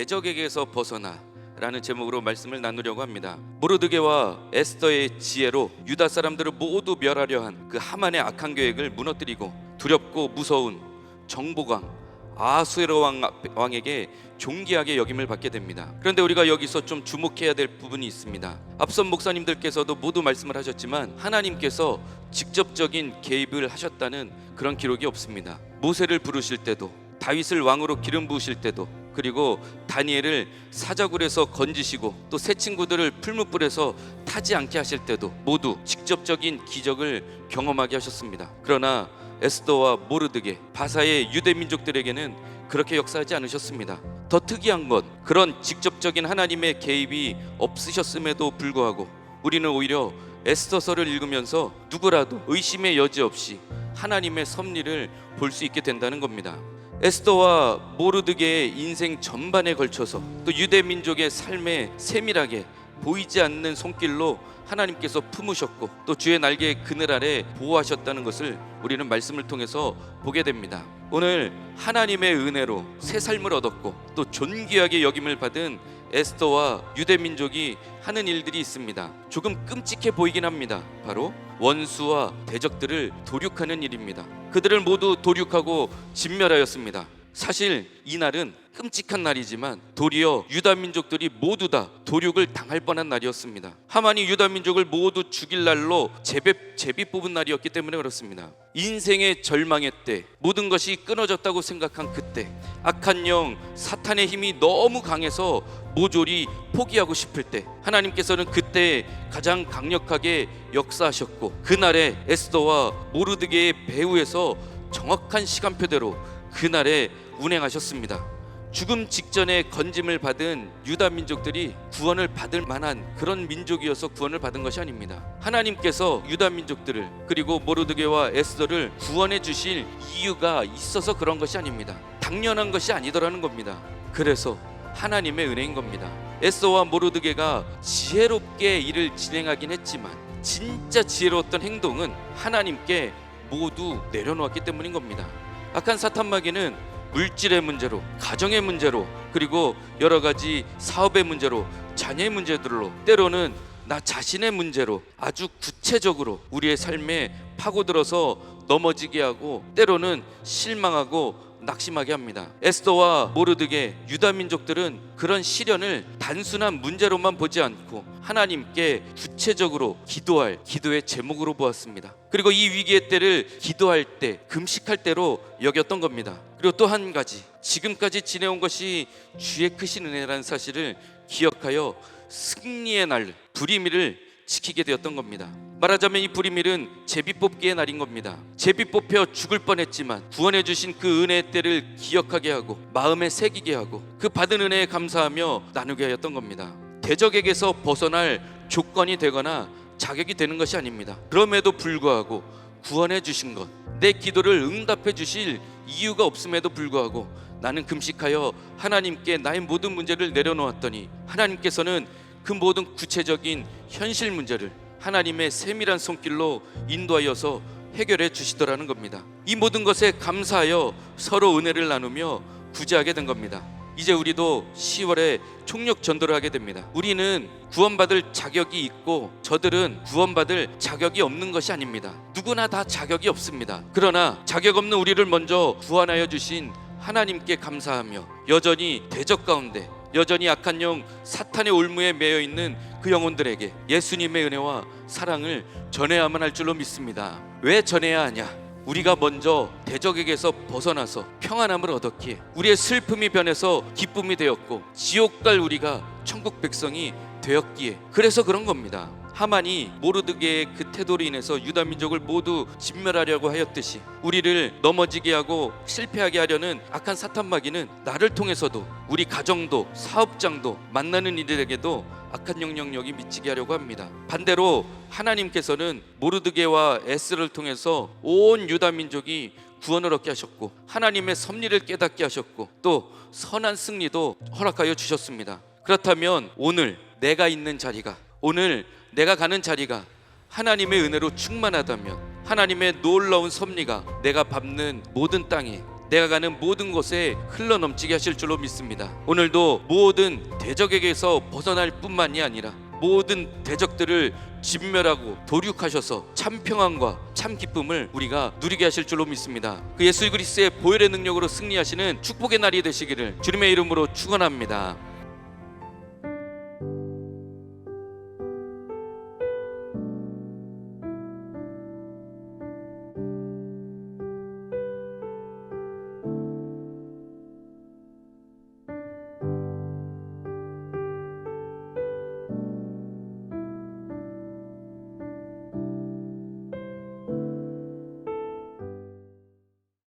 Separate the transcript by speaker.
Speaker 1: 대적에게서 벗어나 라는 제목으로 말씀을 나누려고 합니다. 모르드게와 에스더의 지혜로 유다 사람들을 모두 멸하려 한 그 하만의 악한 계획을 무너뜨리고 두렵고 무서운 정보광 아수에로 왕에게 존귀하게 여김을 받게 됩니다. 그런데 우리가 여기서 좀 주목해야 될 부분이 있습니다. 앞선 목사님들께서도 모두 말씀을 하셨지만 하나님께서 직접적인 개입을 하셨다는 그런 기록이 없습니다. 모세를 부르실 때도, 다윗을 왕으로 기름 부으실 때도, 그리고 다니엘을 사자굴에서 건지시고 또 새 친구들을 풀무불에서 타지 않게 하실 때도 모두 직접적인 기적을 경험하게 하셨습니다. 그러나 에스더와 모르드게, 바사의 유대 민족들에게는 그렇게 역사하지 않으셨습니다. 더 특이한 건 그런 직접적인 하나님의 개입이 없으셨음에도 불구하고 우리는 오히려 에스더서를 읽으면서 누구라도 의심의 여지 없이 하나님의 섭리를 볼 수 있게 된다는 겁니다. 에스더와 모르드게의 인생 전반에 걸쳐서 또 유대 민족의 삶에 세밀하게 보이지 않는 손길로 하나님께서 품으셨고 또 주의 날개의 그늘 아래 보호하셨다는 것을 우리는 말씀을 통해서 보게 됩니다. 오늘 하나님의 은혜로 새 삶을 얻었고 또 존귀하게 여김을 받은 에스더와 유대 민족이 하는 일들이 있습니다. 조금 끔찍해 보이긴 합니다. 바로 원수와 대적들을 도륙하는 일입니다. 그들을 모두 도륙하고 진멸하였습니다. 사실 이 날은 끔찍한 날이지만 도리어 유다 민족들이 모두 다 도륙을 당할 뻔한 날이었습니다. 하만이 유다 민족을 모두 죽일 날로 제비 뽑은 날이었기 때문에 그렇습니다. 인생의 절망의 때, 모든 것이 끊어졌다고 생각한 그때, 악한 영 사탄의 힘이 너무 강해서 모조리 포기하고 싶을 때 하나님께서는 그때 가장 강력하게 역사하셨고 그날에 에스더와 모르드게의 배후에서 정확한 시간표대로 그날에 운행하셨습니다. 죽음 직전에 건짐을 받은 유다 민족들이 구원을 받을 만한 그런 민족이어서 구원을 받은 것이 아닙니다. 하나님께서 유다 민족들을 그리고 모르드게와 에스더를 구원해 주실 이유가 있어서 그런 것이 아닙니다. 당연한 것이 아니더라는 겁니다. 그래서 하나님의 은혜인 겁니다. 에스더와 모르드게가 지혜롭게 일을 진행하긴 했지만 진짜 지혜로웠던 행동은 하나님께 모두 내려놓았기 때문인 겁니다. 악한 사탄마귀는 물질의 문제로, 가정의 문제로, 그리고 여러 가지 사업의 문제로, 자녀의 문제들로, 때로는 나 자신의 문제로 아주 구체적으로 우리의 삶에 파고들어서 넘어지게 하고 때로는 실망하고 낙심하게 합니다. 에스더와 모르드게, 유다 민족들은 그런 시련을 단순한 문제로만 보지 않고 하나님께 구체적으로 기도할 기도의 제목으로 보았습니다. 그리고 이 위기의 때를 기도할 때, 금식할 때로 여겼던 겁니다. 그리고 또 한 가지, 지금까지 지내온 것이 주의 크신 은혜라는 사실을 기억하여 승리의 날, 불임일을 지키게 되었던 겁니다. 말하자면 이 불임일은 제비 뽑기의 날인 겁니다. 제비 뽑혀 죽을 뻔했지만 구원해 주신 그 은혜의 때를 기억하게 하고 마음에 새기게 하고 그 받은 은혜에 감사하며 나누게 하였던 겁니다. 대적에게서 벗어날 조건이 되거나 자격이 되는 것이 아닙니다. 그럼에도 불구하고 구원해 주신 것, 내 기도를 응답해 주실 이유가 없음에도 불구하고 나는 금식하여 하나님께 나의 모든 문제를 내려놓았더니 하나님께서는 그 모든 구체적인 현실 문제를 하나님의 세밀한 손길로 인도하여서 해결해 주시더라는 겁니다. 이 모든 것에 감사하여 서로 은혜를 나누며 구제하게 된 겁니다. 이제 우리도 10월에 총력 전도를 하게 됩니다. 우리는 구원받을 자격이 있고 저들은 구원받을 자격이 없는 것이 아닙니다. 누구나 다 자격이 없습니다. 그러나 자격 없는 우리를 먼저 구원하여 주신 하나님께 감사하며 여전히 대적 가운데, 여전히 악한 영 사탄의 올무에 매여 있는 그 영혼들에게 예수님의 은혜와 사랑을 전해야만 할 줄로 믿습니다. 왜 전해야 하냐? 우리가 먼저 대적에게서 벗어나서 평안함을 얻었기에, 우리의 슬픔이 변해서 기쁨이 되었고 지옥 갈 우리가 천국 백성이 되었기에, 그래서 그런 겁니다. 하만이 모르드게의 그 태도로 인해서 유다 민족을 모두 진멸하려고 하였듯이 우리를 넘어지게 하고 실패하게 하려는 악한 사탄마귀는 나를 통해서도 우리 가정도 사업장도 만나는 이들에게도 악한 영향력이 미치게 하려고 합니다. 반대로 하나님께서는 모르드게와 에스더를 통해서 온 유다 민족이 구원을 얻게 하셨고 하나님의 섭리를 깨닫게 하셨고 또 선한 승리도 허락하여 주셨습니다. 그렇다면 오늘 내가 있는 자리가, 오늘 내가 가는 자리가 하나님의 은혜로 충만하다면, 하나님의 놀라운 섭리가 내가 밟는 모든 땅에 내가 가는 모든 곳에 흘러넘치게 하실 줄로 믿습니다. 오늘도 모든 대적에게서 벗어날 뿐만이 아니라 모든 대적들을 진멸하고 도륙하셔서 참 평안과 참 기쁨을 우리가 누리게 하실 줄로 믿습니다. 그 예수 그리스도의 보혈의 능력으로 승리하시는 축복의 날이 되시기를 주님의 이름으로 축원합니다.